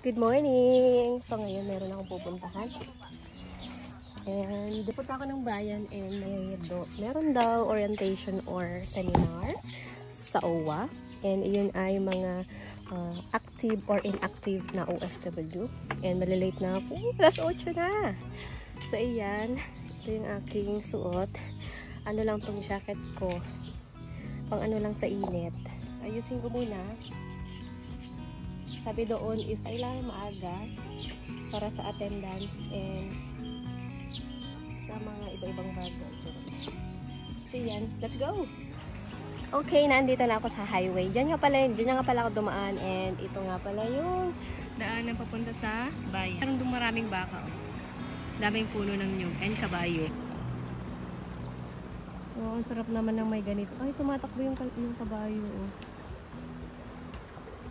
Good morning! So ngayon meron akong pupuntahan. And punta ako ng bayan and meron daw orientation or seminar sa OWA. And iyon ay mga active or inactive na OFW. And malilate na ako. Alas 8 na! So ayan, ito yung aking suot. Ano lang tong jacket ko. Pang ano lang sa init. So ayusin ko muna. Sabi doon is kailangan maaga para sa attendance and sa mga iba-ibang bagay. So yan, let's go! Okay, nandito na ako sa highway. Diyan nga pala ako dumaan and ito nga pala yung daan na papunta sa bayan. Meron doon maraming baka. Daming puno ng nyug and kabayo. Oh, ang sarap naman ng may ganito. Ay, tumatakbo yung kabayo. Oh.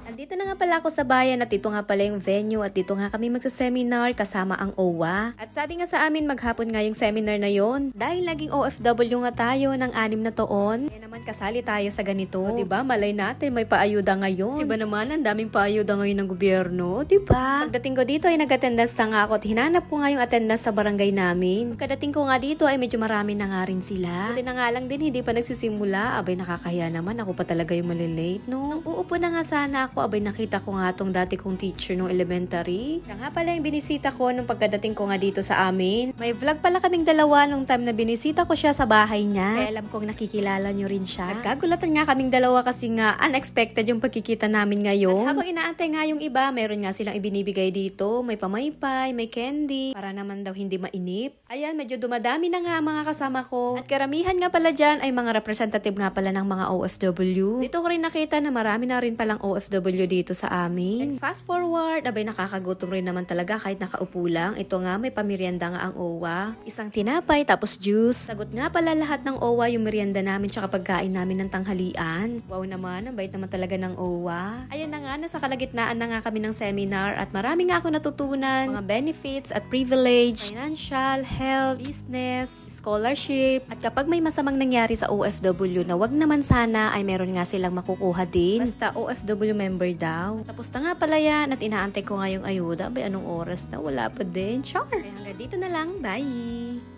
Andito na nga pala ako sa bayan at ito nga pala yung venue at dito nga kami magsa-seminar kasama ang OWA. At sabi nga sa amin maghapon nga yung seminar na yon. Dahil naging OFW nga tayo ng 6 na taon, kaya naman kasali tayo sa ganito. O diba, malay natin may paayuda ngayon. Siba naman ang daming paayuda ngayon ng gobyerno, diba? Pagdating ko dito ay nag-attendance na nga ako at hinanap ko nga yung attendance sa barangay namin. Pagkadating ko nga dito ay medyo marami na nga rin sila. Buti na nga lang din hindi pa nagsisimula. Abay nakakahiya naman, ako pa talaga yung malilate, no? Nung uupo na nga sana ako, abay nakita ko nga tong dati kong teacher nung elementary. Siya nga pala yung binisita ko nung pagkadating ko nga dito sa amin. May vlog pala kaming dalawa nung time na binisita ko siya sa bahay niya. Kaya alam kong nakikilala nyo rin siya. Nagkagulatan nga kaming dalawa kasi nga unexpected yung pagkikita namin ngayon. At habang inaantay nga yung iba, meron nga silang ibinibigay dito. May pamaypay, may candy, para naman daw hindi mainip. Ayan, medyo dumadami na nga mga kasama ko. At karamihan nga pala dyan ay mga representative nga pala ng mga OFW. Dito ko rin nakita na marami na rin palang OFW dito sa amin. And fast forward, abay nakakagutom rin naman talaga kahit nakaupo lang. Ito nga, may pamerienda nga ang OWA. Isang tinapay, tapos juice. Sagot nga pala lahat ng OWA yung merienda namin tsaka pagkain namin ng tanghalian. Wow naman, ang bait naman talaga ng OWA. Ayan na nga, nasa kalagitnaan na nga kami ng seminar at marami nga ako natutunan. Mga benefits at privilege, financial, health, business, scholarship. At kapag may masamang nangyari sa OFW na wag naman sana ay meron nga silang makukuha din. Basta OFW member daw. Tapos na nga pala yan at inaantay ko nga yung ayuda. Abay, anong oras na? Wala pa din. Char! Kaya hanggang dito na lang. Bye!